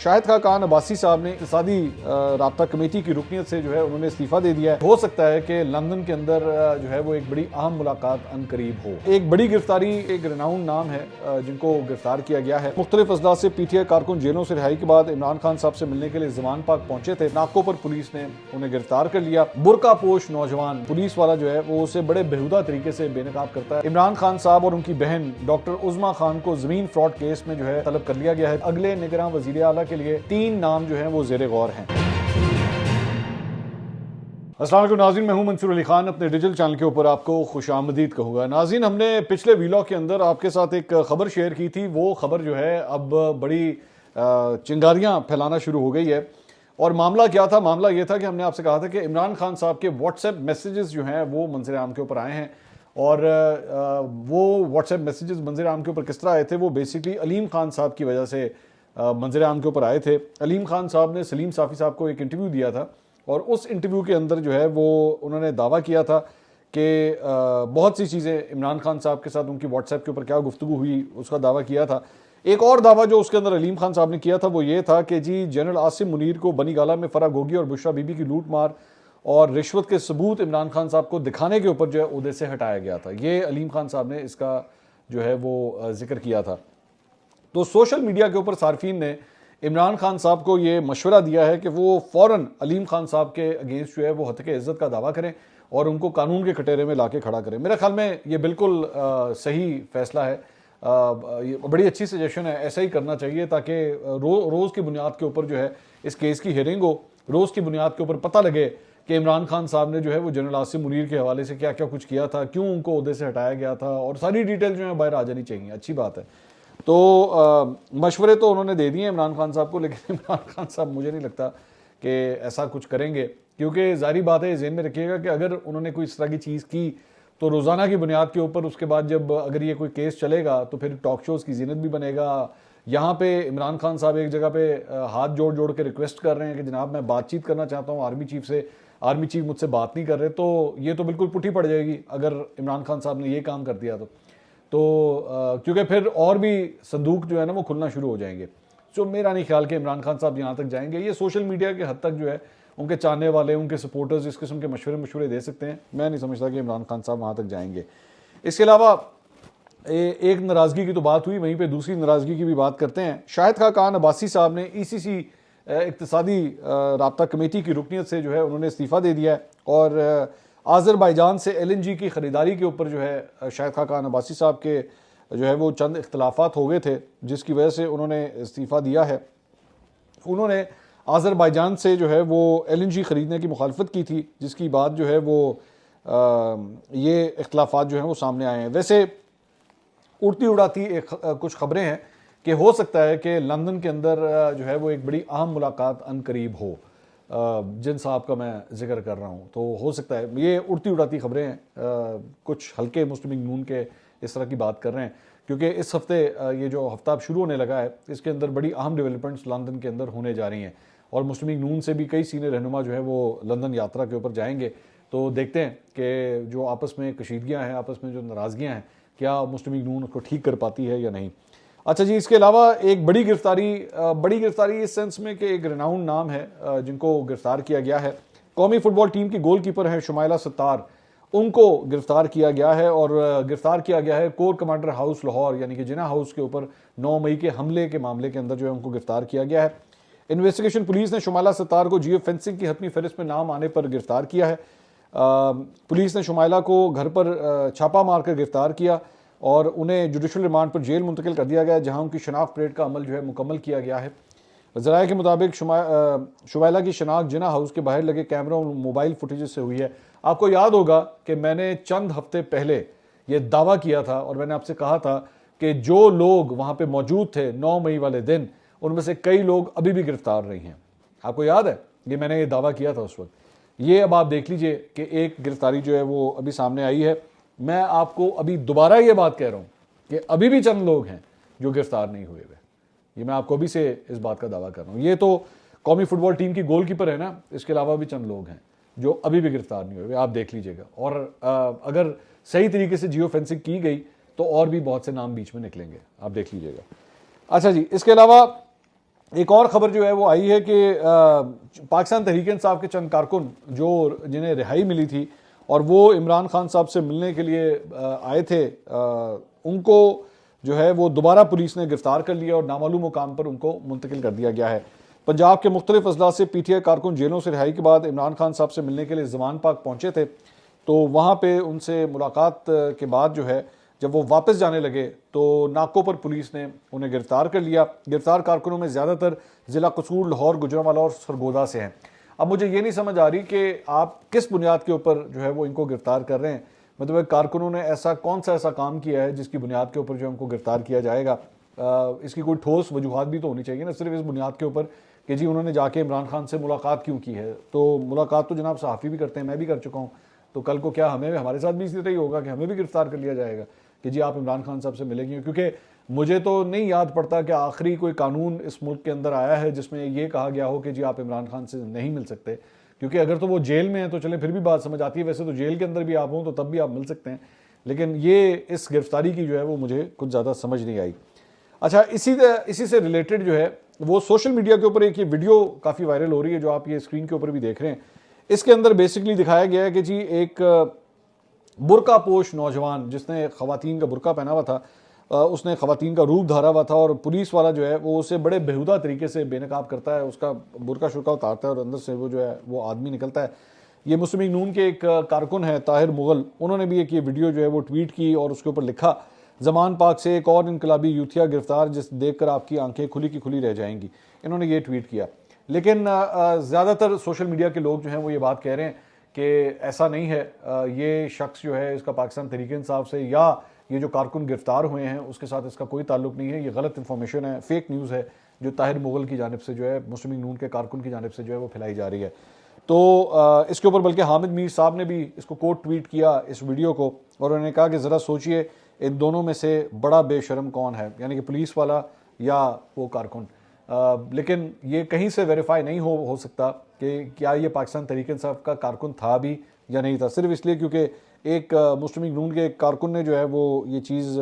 शाहिद खान अब्बासी साहब ने इक़्तिसादी राब्ता कमेटी की रुकनियत से जो है उन्होंने इस्तीफा दे दिया है। हो सकता है कि लंदन के अंदर जो है वो एक बड़ी अहम मुलाकात अनकरीब हो। एक बड़ी गिरफ्तारी, एक रेनाउंड नाम है जिनको गिरफ्तार किया गया है। मुख्तलिफ अजला से पीटीआई कारकुन जेलों से रिहाई के बाद इमरान खान साहब से मिलने के लिए जमान पाक पहुंचे थे। नाकों पर पुलिस ने उन्हें गिरफ्तार कर लिया। बुरका पोश नौजवान पुलिस वाला जो है वो उसे बड़े बेहुदा तरीके से बेनकाब करता है। इमरान खान साहब और उनकी बहन डॉक्टर उज़मा खान को जमीन फ्रॉड केस में जो है तलब कर लिया गया है। अगले निगरां वज़ीर आला के लिए 3 नाम जो हैं वो ज़ेरे गौर हैं। अस्सलाम वालेकुम नाज़रीन, मैं हूं मंसूर अली खान। अपने डिजिटल चैनल के ऊपर आपको खुशामदीद कहूँगा। नाज़रीन, हमने पिछले वीलॉग के अंदर आपके साथ एक खबर शेयर की थी। वो खबर जो है अब बड़ी चिंगारियां फैलाना शुरू हो गई है। और मामला क्या था? मामला ये था कि हमने आपसे कहा था कि इमरान खान साहब के व्हाट्सएप मैसेजेस जो हैं वो मंजर आम के ऊपर आए हैं। और वो व्हाट्सएप मैसेजेस मंजर आम के ऊपर किस तरह आए थे? वो बेसिकली अलीम खान साहब की वजह से मंजर आम के ऊपर आए थे। अलीम खान साहब ने सलीम साफ़ी साहब को एक इंटरव्यू दिया था और उस इंटरव्यू के अंदर जो है वो उन्होंने दावा किया था कि बहुत सी चीज़ें इमरान खान साहब के साथ उनकी व्हाट्सएप के ऊपर क्या गुफ्तगू हुई उसका दावा किया था। एक और दावा जो उसके अंदर अलीम खान साहब ने किया था वो ये था कि जी जनरल आसिम मुनीर को बनी गाला में फराह गोगी और बुशरा बीबी की लूट मार और रिश्वत के सबूत इमरान खान साहब को दिखाने के ऊपर जो है उहदे से हटाया गया था। ये अलीम खान साहब ने इसका जो है वो जिक्र किया था। तो सोशल मीडिया के ऊपर सार्फिन ने इमरान खान साहब को ये मशवरा दिया है कि वो फ़ौरन अलीम खान साहब के अगेंस्ट जो है वो हत्या इज़्ज़त का दावा करें और उनको कानून के कटहरे में लाके खड़ा करें। मेरे ख्याल में ये बिल्कुल सही फैसला है। ये बड़ी अच्छी सजेशन है, ऐसा ही करना चाहिए ताकि रोज़ की बुनियाद के ऊपर जो है इस केस की हियरिंग हो। रोज़ की बुनियाद के ऊपर पता लगे कि इमरान खान साहब ने जो है वो जनरल आसिम मुनीर के हवाले से क्या क्या कुछ किया था, क्यों उनको ओहदे से हटाया गया था, और सारी डिटेल जो है बाहर आ जानी चाहिए। अच्छी बात है। तो मशवरे तो उन्होंने दे दिए इमरान खान साहब को, लेकिन इमरान खान साहब मुझे नहीं लगता कि ऐसा कुछ करेंगे, क्योंकि जाहिर बात है ज़हन में रखिएगा कि अगर उन्होंने कोई इस तरह की चीज़ की तो रोज़ाना की बुनियाद के ऊपर उसके बाद जब अगर ये कोई केस चलेगा तो फिर टॉक शोज़ की जीनत भी बनेगा। यहाँ पे इमरान खान साहब एक जगह पे हाथ जोड़ जोड़ के रिक्वेस्ट कर रहे हैं कि जनाब मैं बातचीत करना चाहता हूँ आर्मी चीफ से, आर्मी चीफ मुझसे बात नहीं कर रहे। तो ये तो बिल्कुल पुठी पड़ जाएगी अगर इमरान खान साहब ने ये काम कर दिया तो क्योंकि फिर और भी संदूक जो है ना वो खुलना शुरू हो जाएंगे। तो मेरा नहीं ख्याल कि इमरान खान साहब यहाँ तक जाएंगे। ये सोशल मीडिया के हद तक जो है उनके चाहने वाले, उनके सपोर्टर्स इस किस्म के मशवरे दे सकते हैं। मैं नहीं समझता कि इमरान खान साहब वहाँ तक जाएंगे। इसके अलावा एक नाराज़गी की तो बात हुई, वहीं पे दूसरी नाराज़गी की भी बात करते हैं। शाहिद खान अब्बासी साहब ने ईसीसी इक़्तिसादी राब्ता कमेटी की रुकनियत से जो है उन्होंने इस्तीफ़ा दे दिया है और आज़रबाईजान से LNG की ख़रीदारी के ऊपर जो है शाहिद खान अब्बासी साहब के जो है वो चंद इख्तलाफात हो गए थे, जिसकी वजह से उन्होंने इस्तीफ़ा दिया है। उन्होंने आज़रबाईजान से जो है वो LNG ख़रीदने की मुखालफत की थी, जिसकी बाद जो है वो ये इख्तलाफात जो हैं वो सामने आए हैं। वैसे उड़ती उड़ाती कुछ ख़बरें हैं कि हो सकता है कि लंदन के अंदर जो है वो एक बड़ी अहम मुलाकात अनकरीब हो, जिन साहब का मैं जिक्र कर रहा हूँ। तो हो सकता है, ये उड़ती उड़ाती ख़बरें हैं, कुछ हल्के मुस्लिम लीग नून के इस तरह की बात कर रहे हैं, क्योंकि इस हफ्ते ये जो हफ्ता अब शुरू होने लगा है इसके अंदर बड़ी अहम डेवलपमेंट्स लंदन के अंदर होने जा रही हैं और मुस्लिम लीग नून से भी कई सीनियर रहनुमा जो है वो लंदन यात्रा के ऊपर जाएंगे। तो देखते हैं कि जो आपस में कशीदगियाँ हैं, आपस में जो नाराज़गियाँ हैं, क्या मुस्लिम लीग नून उसको ठीक कर पाती है या नहीं। अच्छा जी, इसके अलावा एक बड़ी गिरफ्तारी इस सेंस में कि एक रेनाउंड नाम है जिनको गिरफ्तार किया गया है। कौमी फुटबॉल टीम की गोलकीपर है शुमाइला सत्तार, उनको गिरफ्तार किया गया है और गिरफ्तार किया गया है कोर कमांडर हाउस लाहौर यानी कि जिना हाउस के ऊपर 9 मई के हमले के मामले के अंदर जो है उनको गिरफ्तार किया गया है। इन्वेस्टिगेशन पुलिस ने शुमाइला सत्तार को जियो फेंसिंग की हतमी फहरिस्त में नाम आने पर गिरफ्तार किया है। पुलिस ने शुमाइला को घर पर छापा मारकर गिरफ्तार किया और उन्हें जुडिशल रिमांड पर जेल मुंतकिल कर दिया गया, जहां उनकी शनाख्त परेड का अमल जो है मुकम्मल किया गया है। ज़राए के मुताबिक शुमाइला की शनाख्त जिना हाउस के बाहर लगे कैमरों और मोबाइल फुटेज से हुई है। आपको याद होगा कि मैंने चंद हफ्ते पहले ये दावा किया था और मैंने आपसे कहा था कि जो लोग वहाँ पे मौजूद थे 9 मई वाले दिन, उनमें से कई लोग अभी भी गिरफ्तार नहीं हैं। आपको याद है, ये मैंने ये दावा किया था उस वक्त। ये अब आप देख लीजिए कि एक गिरफ्तारी जो है वो अभी सामने आई है। मैं आपको अभी दोबारा ये बात कह रहा हूँ कि अभी भी चंद लोग हैं जो गिरफ्तार नहीं हुए हुए। ये मैं आपको अभी से इस बात का दावा कर रहा हूँ। ये तो कौमी फुटबॉल टीम की गोलकीपर है ना, इसके अलावा भी चंद लोग हैं जो अभी भी गिरफ्तार नहीं हुए, आप देख लीजिएगा। और अगर सही तरीके से जियो फेंसिंग की गई तो और भी बहुत से नाम बीच में निकलेंगे, आप देख लीजिएगा। अच्छा जी, इसके अलावा एक और खबर जो है वो आई है कि पाकिस्तान तहरीक इंसाफ के चंद कारकुन जो जिन्हें रिहाई मिली थी और वो इमरान खान साहब से मिलने के लिए आए थे, उनको जो है वो दोबारा पुलिस ने गिरफ्तार कर लिया और नामालूम मुकाम पर उनको मुंतकिल कर दिया गया है। पंजाब के मुख्तलिफ अजला से पीटीआई कारकुन जेलों से रिहाई के बाद इमरान खान साहब से मिलने के लिए जमान पाक पहुंचे थे, तो वहाँ पे उनसे मुलाकात के बाद जो है जब वो वापस जाने लगे तो नाकों पर पुलिस ने उन्हें गिरफ्तार कर लिया। गिरफ्तार कारकुनों में ज़्यादातर ज़िला कसूर, लाहौर, गुजरांवाला और सरगोदा से हैं। अब मुझे ये नहीं समझ आ रही कि आप किस बुनियाद के ऊपर जो है वो इनको गिरफ्तार कर रहे हैं। मतलब कारकुनों ने ऐसा कौन सा ऐसा काम किया है जिसकी बुनियाद के ऊपर जो उनको गिरफ्तार किया जाएगा। इसकी कोई ठोस वजूहात भी तो होनी चाहिए ना, सिर्फ इस बुनियाद के ऊपर कि जी उन्होंने जाके इमरान खान से मुलाकात क्यों की है। तो मुलाकात तो जनाब सहाफ़ी भी करते हैं, मैं भी कर चुका हूँ, तो कल को क्या हमें हमारे साथ भी इसी तरह ही होगा कि हमें भी गिरफ्तार कर लिया जाएगा कि जी आप इमरान खान साहब से मिलेंगे। क्योंकि मुझे तो नहीं याद पड़ता कि आखिरी कोई कानून इस मुल्क के अंदर आया है जिसमें ये कहा गया हो कि जी आप इमरान खान से नहीं मिल सकते। क्योंकि अगर तो वो जेल में है तो चले फिर भी बात समझ आती है, वैसे तो जेल के अंदर भी आप हों तो तब भी आप मिल सकते हैं, लेकिन ये इस गिरफ्तारी की जो है वो मुझे कुछ ज़्यादा समझ नहीं आई। अच्छा, इसी से रिलेटेड जो है वो सोशल मीडिया के ऊपर एक ये वीडियो काफ़ी वायरल हो रही है जो आप ये स्क्रीन के ऊपर भी देख रहे हैं। इसके अंदर बेसिकली दिखाया गया है कि जी एक बुरका पोश नौजवान जिसने ख़वातीन का बुरका पहना हुआ था, उसने ख़वातीन का रूप धारा हुआ था और पुलिस वाला जो है वो उसे बड़े बेहुदा तरीके से बेनकाब करता है, उसका बुरका शुरका उतारता है और अंदर से वो जो है वो आदमी निकलता है। ये मुस्लिम लीग नून के एक कारकुन है ताहिर मुगल, उन्होंने भी एक ये वीडियो जो है वो ट्वीट की और उसके ऊपर लिखा, जमान पाक से एक और इनकलाबी यूथिया गिरफ्तार जिस देखकर आपकी आंखें खुली की खुली रह जाएंगी। इन्होंने ये ट्वीट किया। लेकिन ज़्यादातर सोशल मीडिया के लोग जो हैं वो ये बात कह रहे हैं कि ऐसा नहीं है, ये शख्स जो है इसका पाकिस्तान तहरीक इंसाफ से या ये जो कारकुन गिरफ्तार हुए हैं उसके साथ इसका कोई ताल्लुक नहीं है, ये गलत इन्फॉर्मेशन है, फेक न्यूज़ है जो ताहिर मुगल की जानिब से जो है मुस्लिम लीग नून के कारकुन की जानिब से जो है वो फैलाई जा रही है। तो इसके ऊपर बल्कि हामिद मीर साहब ने भी इसको कोट ट्वीट किया इस वीडियो को और उन्होंने कहा कि ज़रा सोचिए इन दोनों में से बड़ा बेशरम कौन है, यानी कि पुलिस वाला या वो कारकुन। लेकिन ये कहीं से वेरीफाई नहीं हो सकता कि क्या ये पाकिस्तान तहरीक इंसाफ का कारकुन था भी या नहीं था, सिर्फ इसलिए क्योंकि एक मुस्लिम लीग नून के एक कारकुन ने जो है वो ये चीज़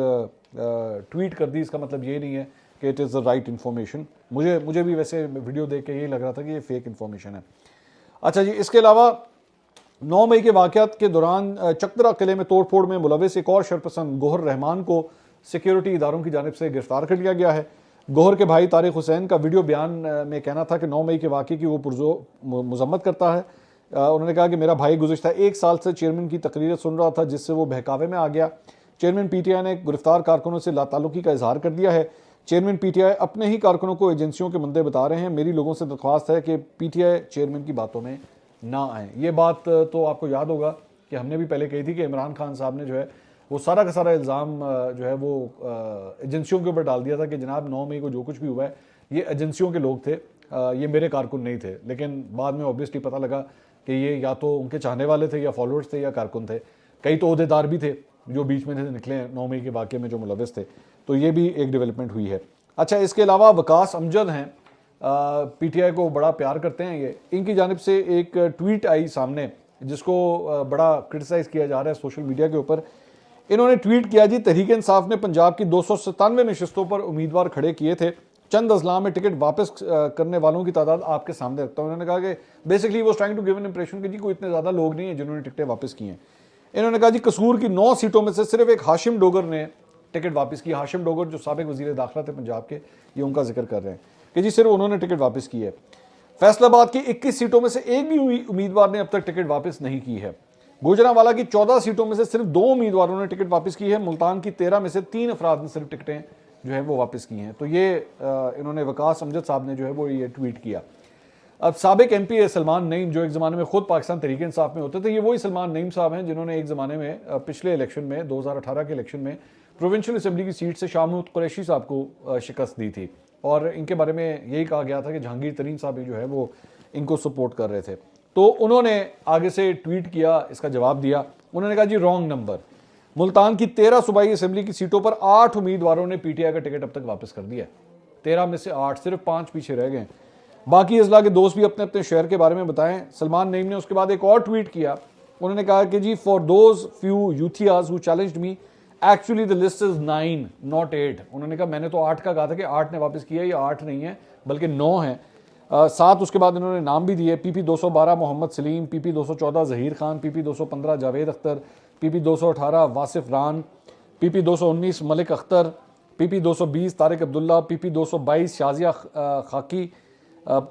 ट्वीट कर दी। इसका मतलब ये नहीं है कि it is the right information. मुझे भी वैसे वीडियो देख के यही लग रहा था कि ये फेक इन्फॉर्मेशन है। अच्छा जी, इसके अलावा 9 मई के वाक़यात के दौरान चकदरा किले में तोड़फोड़ में मुलविस एक और शरपसंद गोहर रहमान को सिक्योरिटी इदारों की जानिब से गिरफ्तार कर लिया गया है। गोहर के भाई तारिक हुसैन का वीडियो बयान में कहना था कि 9 मई के वाक़े की वो पुरजो मजम्मत करता है। उन्होंने कहा कि मेरा भाई गुज़िश्ता 1 साल से चेयरमैन की तकरीरें सुन रहा था जिससे वो बहकावे में आ गया। चेयरमैन पीटीआई ने गिरफ्तार कारकुनों से लाताल्लुकी का इजहार कर दिया है। चेयरमैन पीटीआई अपने ही कारकुनों को एजेंसियों के बंदे बता रहे हैं। मेरी लोगों से दरख्वास्त है कि पीटीआई चेयरमैन की बातों में ना आए। ये बात तो आपको याद होगा कि हमने भी पहले कही थी कि इमरान खान साहब ने जो है वो सारा का सारा इल्ज़ाम जो है वो एजेंसियों के ऊपर डाल दिया था कि जनाब 9 मई को जो कुछ भी हुआ है ये एजेंसियों के लोग थे, ये मेरे कारकुन नहीं थे। लेकिन बाद में ऑब्वियसली पता लगा कि ये या तो उनके चाहने वाले थे या फॉलोअर्स थे या कारकुन थे। कई तो ओहदेदार भी थे जो बीच में से निकले हैं 9 मई के वाक़े में जो मुलविस थे। तो ये भी एक डेवलपमेंट हुई है। अच्छा, इसके अलावा वकास अमजद हैं, पीटीआई को बड़ा प्यार करते हैं ये, इनकी जानिब से एक ट्वीट आई सामने जिसको बड़ा क्रिटिसाइज़ किया जा रहा है सोशल मीडिया के ऊपर। इन्होंने ट्वीट किया, जी तहरीक इंसाफ ने पंजाब की 297 नशस्तों पर उम्मीदवार खड़े किए थे, चंद अजला में टिकट वापस करने वालों की तादाद आपके सामने रखता हूँ। इन्होंने कहा कि बेसिकली वो trying to give an impression कि जी कोई इतने ज़्यादा लोग नहीं हैं जिन्होंने टिकटें वापस की हैं। इन्होंने कहा जी कसूर की 9 सीटों में से सिर्फ एक हाशिम डोगर ने टिकट वापस की। हाशिम डोगर जो साबिक वज़ीर दाखिला थे पंजाब के, ये उनका जिक्र कर रहे हैं कि जी सिर्फ उन्होंने टिकट वापस की है। फैसलाबाद की 21 सीटों में से एक भी उम्मीदवार ने अब तक टिकट वापस नहीं की है। गुजरांवाला की 14 सीटों में से सिर्फ 2 उम्मीदवारों ने टिकट वापस की है। मुल्तान की 13 में से 3 अफराद ने सिर्फ टिकटें जो है वो वापस की हैं। तो ये इन्होंने वकास अमजद साहब ने जो है वो ये ट्वीट किया। अब साबिक MP सलमान नईम जो एक ज़माने में खुद पाकिस्तान तहरीक इंसाफ में होते थे, ये वही सलमान नईम साहब हैं जिन्होंने एक ज़माने में पिछले इलेक्शन में 2018 के इलेक्शन में प्रोविंशियल असम्बली की सीट से शाह महमूद कुरैशी साहब को शिकस्त दी थी और इनके बारे में यही कहा गया था कि जहांगीर तरीन साहब जो है वो इनको सपोर्ट कर रहे थे। तो उन्होंने आगे से ट्वीट किया, इसका जवाब दिया। उन्होंने कहा जी रॉन्ग नंबर, मुल्तान की 13 सूबाई असम्बली की सीटों पर 8 उम्मीदवारों ने पीटीआई का टिकट अब तक वापस कर दिया है। 13 में से 8, सिर्फ 5 पीछे रह गए। बाकी अजला के दोस्त भी अपने अपने शहर के बारे में बताएं। सलमान नईम ने उसके बाद एक और ट्वीट किया। उन्होंने कहा कि जी फॉर दोज फ्यू यूथियाज who challenged me actually the list is 9 not 8। उन्होंने कहा मैंने तो 8 का कहा था कि 8 ने वापस किया, ये 8 नहीं है बल्कि 9 है। 7 उसके बाद इन्होंने नाम भी दिए, PP 212 Mohammad Salim, PP 214 Zaheer Khan, PP 215 Javed Akhtar, PP 218 Wasif रान, PP 219 Malik Akhtar, PP 220 Tariq Abdullah, PP 222 Shazia खाकी,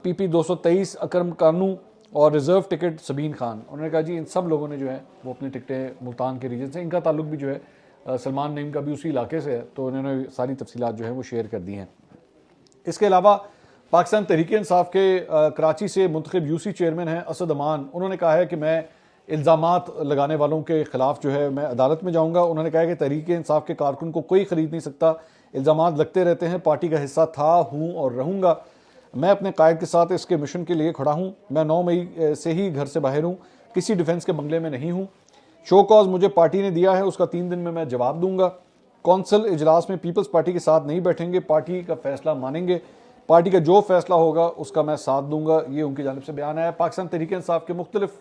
PP 223 अकरम कानू और रिजर्व टिकट सबीन खान। उन्होंने कहा जी इन सब लोगों ने जो है वो अपनी टिकटें मुल्तान के रीजन से, इनका ताल्लुक भी जो है सलमान नईम का भी उसी इलाके से है, तो उन्होंने सारी तफसीलात जो है वो शेयर कर दी हैं। इसके अलावा पाकिस्तान तहरीक इंसाफ के कराची से मुंतखब यूसी चेयरमैन हैं असद अमान। उन्होंने कहा है कि मैं इल्ज़ामात लगाने वालों के खिलाफ जो है मैं अदालत में जाऊंगा। उन्होंने कहा है कि तहरीक इंसाफ के कारकुन को कोई ख़रीद नहीं सकता, इल्ज़ामात लगते रहते हैं, पार्टी का हिस्सा था, हूँ और रहूँगा। मैं अपने कायद के साथ इसके मिशन के लिए खड़ा हूँ। मैं 9 मई से ही घर से बाहर हूँ, किसी डिफेंस के बंगले में नहीं हूँ। शो कॉज मुझे पार्टी ने दिया है, उसका 3 दिन में मैं जवाब दूंगा। कौंसल इजलास में पीपल्स पार्टी के साथ नहीं बैठेंगे, पार्टी का फैसला मानेंगे, पार्टी का जो फैसला होगा उसका मैं साथ दूंगा। ये उनकी जानिब से बयान है। पाकिस्तान तहरीक इंसाफ के मुख्तलिफ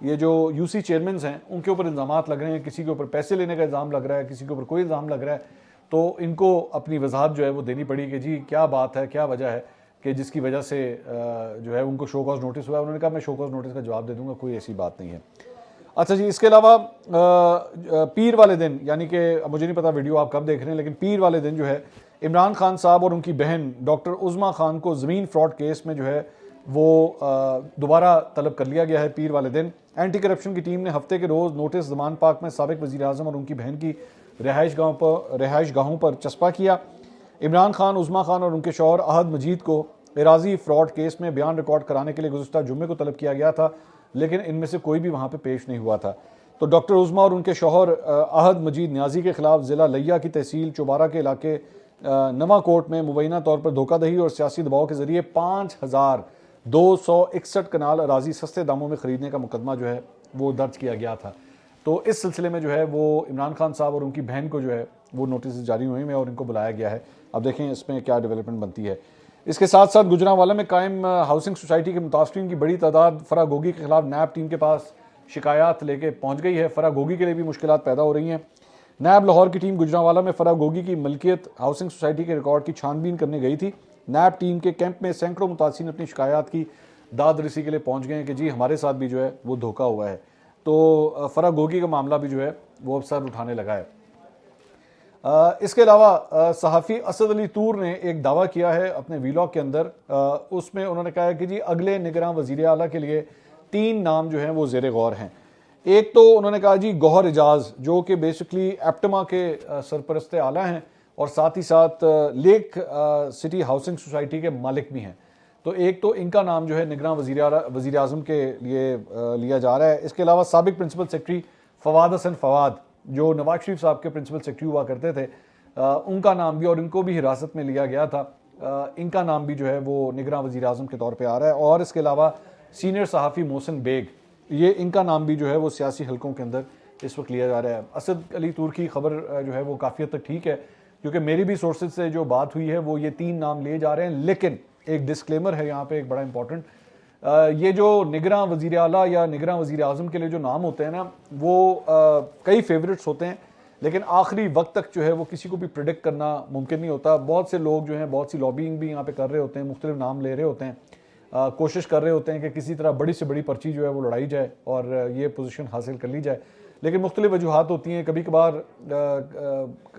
ये जो यूसी चेयरमैन हैं उनके ऊपर इल्ज़ामात लग रहे हैं, किसी के ऊपर पैसे लेने का इल्ज़ाम लग रहा है, किसी के ऊपर कोई इल्ज़ाम लग रहा है, तो इनको अपनी वजाहत जो है वो देनी पड़ी कि जी क्या बात है, क्या वजह है कि जिसकी वजह से जो है उनको शो कॉज नोटिस हुआ है। उन्होंने कहा मैं शो कॉज नोटिस का जवाब दे दूंगा, कोई ऐसी बात नहीं है। अच्छा जी, इसके अलावा पीर वाले दिन, यानी कि मुझे नहीं पता वीडियो आप कब देख रहे हैं, लेकिन पीर वाले दिन जो है इमरान खान साहब और उनकी बहन डॉक्टर उज़मा खान को ज़मीन फ्रॉड केस में जो है वो दोबारा तलब कर लिया गया है। पीर वाले दिन एंटी करप्शन की टीम ने हफ्ते के रोज़ नोटिस ज़मान पार्क में साबिक वज़ीर आज़म और उनकी बहन की रिहाइश गाहों पर चस्पा किया। इमरान खान, उज़मा खान और उनके शौहर अहद मजीद को इराजी फ्रॉड केस में बयान रिकॉर्ड कराने के लिए गुज़िश्ता जुम्मे को तलब किया गया था, लेकिन इनमें से कोई भी वहाँ पे पेश नहीं हुआ था। तो डॉक्टर उज़मा और उनके शौहर अहद मजीद न्याजी के खिलाफ ज़िला लिया की तहसील चौबारा के इलाके नवा कोर्ट में मुबैना तौर पर धोखाधड़ी और सियासी दबाव के जरिए 5261 कनाल अराजी सस्ते दामों में खरीदने का मुकदमा जो है वो दर्ज किया गया था। तो इस सिलसिले में जो है वो इमरान खान साहब और उनकी बहन को जो है वो नोटिस जारी हुए हैं और इनको बुलाया गया है। अब देखें इसमें क्या डेवलपमेंट बनती है। इसके साथ साथ गुजरांवाला में कायम हाउसिंग सोसाइटी के मुतासरीन की बड़ी तादाद फराह गोगी के खिलाफ नैब टीम के पास शिकायत लेके पहुंच गई है। फराह गोगी के लिए भी मुश्किलात पैदा हो रही हैं। नैब लाहौर की टीम गुजरांवाला में फराह गोगी की मलकियत हाउसिंग सोसाइटी के रिकॉर्ड की छानबीन करने गई थी। नैब टीम के कैंप में सैकड़ों मुतासरीन अपनी शिकायत की दाद रसी के लिए पहुंच गए हैं कि जी हमारे साथ भी जो है वो धोखा हुआ है। तो फराह गोगी का मामला भी जो है वो अब सर उठाने लगा है। इसके अलावा सहाफ़ी असद अली तूर ने एक दावा किया है अपने वीलॉग के अंदर। उसमें उन्होंने कहा है कि जी अगले निगरान वज़ीर आला के लिए 3 नाम जो हैं वो ज़ेरे गौर हैं। एक तो उन्होंने कहा जी गौहर एजाज, जो कि बेसिकली एप्टमा के सरपरस्त आला हैं और साथ ही साथ लेक सिटी हाउसिंग सोसाइटी के मालिक भी हैं। तो एक तो इनका नाम जो है निगरान वज़ीर आज़म के लिए लिया जा रहा है। इसके अलावा साबिक प्रिंसिपल सेक्रेटरी फवाद हसन फवाद, जो नवाज शरीफ साहब के प्रिंसिपल सेक्रेटरी हुआ करते थे, उनका नाम भी, और इनको भी हिरासत में लिया गया था, इनका नाम भी जो है वो निगरान वज़ीर आज़म के तौर पे आ रहा है। और इसके अलावा सीनियर सहाफ़ी मोहसिन बेग, ये इनका नाम भी जो है वो सियासी हलकों के अंदर इस वक्त लिया जा रहा है। असद अली तूर की खबर जो है वो काफ़ी हद तक ठीक है, क्योंकि मेरी भी सोर्सेज से जो बात हुई है वो ये 3 नाम लिए जा रहे हैं। लेकिन एक डिस्क्लेमर है यहाँ पे, एक बड़ा इंपॉर्टेंट, ये जो निगरान वज़ीर आला या निगरान वज़ीर आज़म के लिए जो नाम होते हैं ना, वो कई फेवरेट्स होते हैं, लेकिन आखिरी वक्त तक जो है वो किसी को भी प्रिडिक्ट करना मुमकिन नहीं होता। बहुत से लोग जो हैं, बहुत सी लॉबिंग भी यहाँ पे कर रहे होते हैं, मुख्तलिफ नाम ले रहे होते हैं, कोशिश कर रहे होते हैं कि किसी तरह बड़ी से बड़ी पर्ची जो है वो लड़ाई जाए और ये पोजीशन हासिल कर ली जाए। लेकिन मुख्तलिफ वजूहात होती हैं, कभी कभार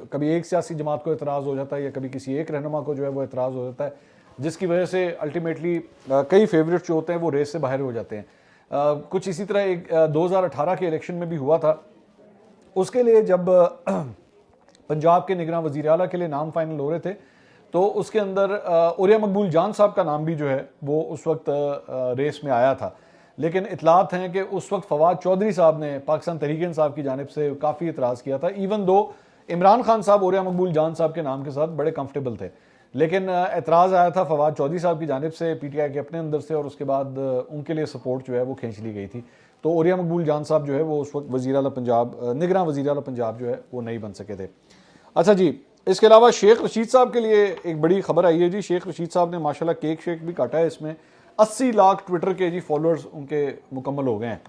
कभी एक सियासी जमात को एतराज़ हो जाता है या कभी किसी एक रहनुमा को जो है वो एतराज़ हो जाता है, जिसकी वजह से अल्टीमेटली कई फेवरेट्स जो होते हैं वो रेस से बाहर हो जाते हैं। कुछ इसी तरह एक 2018 के इलेक्शन में भी हुआ था। उसके लिए जब पंजाब के निगरान वज़ीर आला के लिए नाम फाइनल हो रहे थे, तो उसके अंदर उरिया मकबूल जान साहब का नाम भी जो है वो उस वक्त रेस में आया था। लेकिन इतलात हैं कि उस वक्त फवाद चौधरी साहब ने पाकिस्तान तहरीक इंसाफ की जानिब से काफ़ी इतराज़ किया था, इवन दो इमरान खान साहब उरिया मकबूल जान साहब के नाम के साथ बड़े कंफर्टेबल थे। लेकिन एतराज़ आया था फवाद चौधरी साहब की जानिब से, PTI के अपने अंदर से, और उसके बाद उनके लिए सपोर्ट जो है वो खींच ली गई थी। तो उरिया मकबूल जान साहब जो है वो उस वक्त वज़ीर आला पंजाब, निगरान वज़ीर आला पंजाब जो है वो नहीं बन सके थे। अच्छा जी, इसके अलावा शेख रशीद साहब के लिए एक बड़ी खबर आई है जी। शेख रशीद साहब ने माशाल्लाह केक शेक भी काटा है। इसमें 80 लाख ट्विटर के जी फॉलोअर्स उनके मुकम्मल हो गए हैं।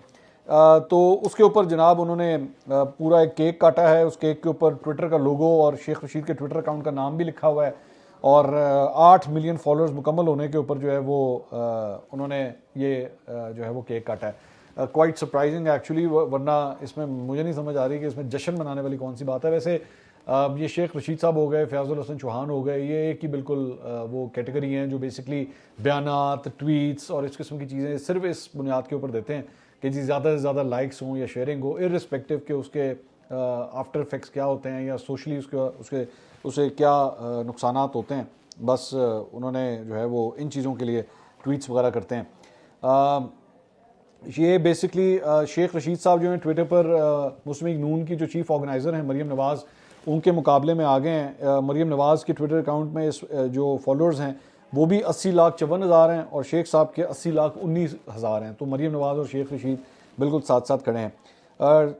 तो उसके ऊपर जनाब उन्होंने पूरा एक केक काटा है। उस केक के ऊपर ट्विटर का लोगो और शेख रशीद के ट्विटर अकाउंट का नाम भी लिखा हुआ है, और 8 मिलियन फॉलोअर्स मुकम्मल होने के ऊपर जो है वो उन्होंने ये जो है वो केक काटा है। क्वाइट सरप्राइजिंग एक्चुअली, वरना इसमें मुझे नहीं समझ आ रही कि इसमें जश्न मनाने वाली कौन सी बात है। वैसे ये शेख रशीद साहब हो गए, फयाजुल हसन चौहान हो गए, ये एक ही बिल्कुल वो कैटेगरी हैं जो बेसिकली बयानात, ट्वीट्स और इस किस्म की चीज़ें सिर्फ इस बुनियाद के ऊपर देते हैं कि जी ज़्यादा से ज़्यादा लाइक्स हों या शेयरिंग हो, इर्रिस्पेक्टिव के उसके आफ्टर इफेक्ट्स क्या होते हैं या सोशली उसे क्या नुकसानात होते हैं। बस उन्होंने जो है वो इन चीज़ों के लिए ट्वीट्स वगैरह करते हैं। ये बेसिकली शेख रशीद साहब जो हैं ट्विटर पर मुस्लिम लीग नून की जो चीफ़ ऑर्गेनाइज़र हैं मरीम नवाज़, उनके मुकाबले में आ गए हैं। मरीम नवाज़ के ट्विटर अकाउंट में जो फॉलोअर्स हैं वो भी 80,54,000 हैं और शेख साहब के 80,19,000 हैं। तो मरीम नवाज़ और शेख रशीद बिल्कुल साथ साथ खड़े हैं।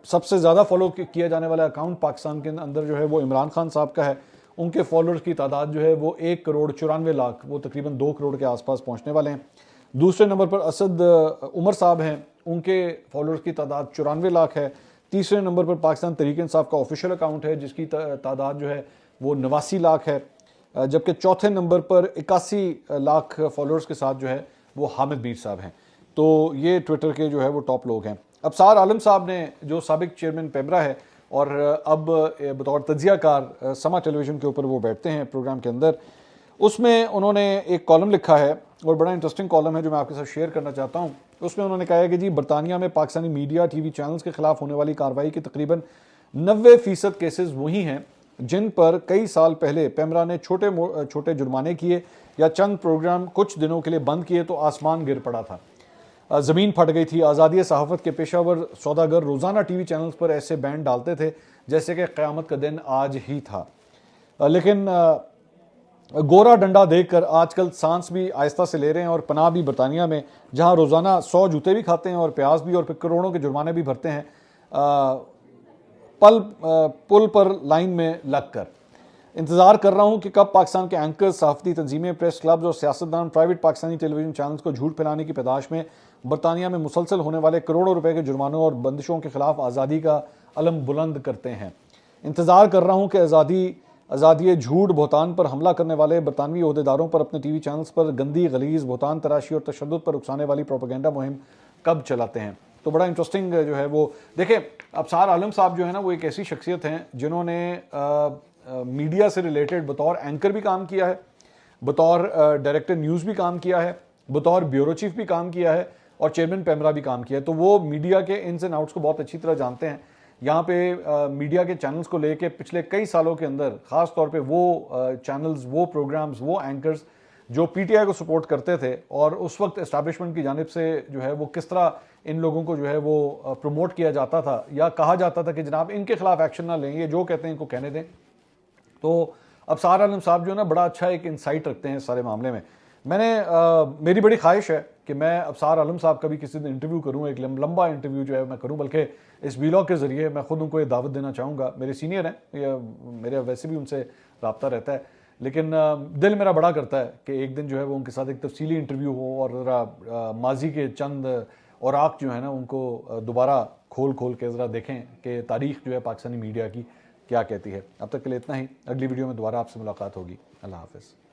सबसे ज़्यादा फॉलो किया जाने वाला अकाउंट पाकिस्तान के अंदर जो है वो इमरान खान साहब का है। उनके फॉलोअर्स की तादाद जो है वो 1,94,00,000, वो तकरीबन 2 करोड़ के आसपास पहुँचने वाले हैं। दूसरे नंबर पर असद उमर साहब हैं, उनके फॉलोअर्स की तादाद 94 लाख है। तीसरे नंबर पर पाकिस्तान तहरीक इंसाफ का ऑफिशियल अकाउंट है जिसकी तादाद जो है वो 89 लाख है। जबकि चौथे नंबर पर 81 लाख फॉलोअर्स के साथ जो है वो हामिद मीर साहब हैं। तो ये ट्विटर के जो है वो टॉप लोग हैं। अबसार आलम साहब ने, जो साबिक चेयरमैन पेमरा है और अब बतौर तज्जियाकार समा टेलीविज़न के ऊपर वो बैठते हैं प्रोग्राम के अंदर, उसमें उन्होंने एक कॉलम लिखा है और बड़ा इंटरेस्टिंग कॉलम है जो मैं आपके साथ शेयर करना चाहता हूँ। उसमें उन्होंने कहा है कि जी बरतानिया में पाकिस्तानी मीडिया टीवी चैनल्स के खिलाफ होने वाली कार्रवाई के तकरीबन 90% केसेस वही हैं जिन पर कई साल पहले पेमरा ने छोटे छोटे जुर्माने किए या चंद प्रोग्राम कुछ दिनों के लिए बंद किए तो आसमान गिर पड़ा था, ज़मीन फट गई थी। आज़ादी सहाफ़त के पेशावर सौदागर रोज़ाना टीवी चैनल्स पर ऐसे बैन डालते थे जैसे कि क़यामत का दिन आज ही था। लेकिन गोरा डंडा देखकर आजकल सांस भी आहिस्ता से ले रहे हैं और पनाह भी बरतानिया में, जहां रोज़ाना 100 जूते भी खाते हैं और प्याज भी और फिर करोड़ों के जुर्माने भी भरते हैं पुल पर लाइन में लगकर। इंतज़ार कर रहा हूं कि कब पाकिस्तान के एंकर, सहाफ़ती तंजीमें, प्रेस क्लब्स और सियासतदान प्राइवेट पाकिस्तानी टेलीविजन चैनल्स को झूठ फैलाने की पैदाश में बरतानिया में मुसलसल होने वाले करोड़ों रुपए के जुर्मानों और बंदिशों के खिलाफ आज़ादी का अलम बुलंद करते हैं। इंतज़ार कर रहा हूँ कि आज़ादी झूठ बहतान पर हमला करने वाले बरतानवी ओहदेदारों पर अपने टीवी चैनल्स पर गंदी, गलीज, बहतान तराशी और तशद्दुद पर उकसाने वाली प्रोपेगेंडा मुहिम कब चलाते हैं। तो बड़ा इंटरेस्टिंग जो है वो देखें, अबसार आलम साहब जो है ना वो एक ऐसी शख्सियत हैं जिन्होंने मीडिया से रिलेटेड बतौर एंकर भी काम किया है, बतौर डायरेक्टर न्यूज़ भी काम किया है, बतौर ब्यूरो चीफ भी काम किया है और चेयरमैन पेमरा भी काम किया है। तो वो मीडिया के इन्स एंड आउट्स को बहुत अच्छी तरह जानते हैं। यहाँ पे मीडिया के चैनल्स को लेके पिछले कई सालों के अंदर ख़ास तौर पे वो चैनल्स, वो प्रोग्राम्स, वो एंकर्स जो पीटीआई को सपोर्ट करते थे और उस वक्त एस्टैब्लिशमेंट की जानिब से जो है वो किस तरह इन लोगों को जो है वो प्रमोट किया जाता था या कहा जाता था कि जनाब इनके खिलाफ एक्शन ना लें, ये जो कहते हैं इनको कहने दें। तो अबसार आलम साहब जो है ना बड़ा अच्छा एक इंसाइट रखते हैं इस सारे मामले में। मेरी बड़ी ख्वाहिश है कि मैं अबसार आलम साहब का भी किसी दिन इंटरव्यू करूं, एक लंबा इंटरव्यू जो है मैं करूं, बल्कि इस वीलॉग के ज़रिए मैं खुद उनको ये दावत देना चाहूँगा। मेरे सीनियर हैं, मेरे वैसे भी उनसे रब्ता रहता है, लेकिन दिल मेरा बड़ा करता है कि एक दिन जो है वो उनके साथ एक तफसीली इंटरव्यू हो और ज़रा माजी के चंद औराक जो है ना उनको दोबारा खोल के ज़रा देखें कि तारीख़ जो है पाकिस्तानी मीडिया की क्या कहती है। अब तक के लिए इतना ही। अगली वीडियो में दोबारा आपसे मुलाकात होगी। अल्लाह हाफ़िज़।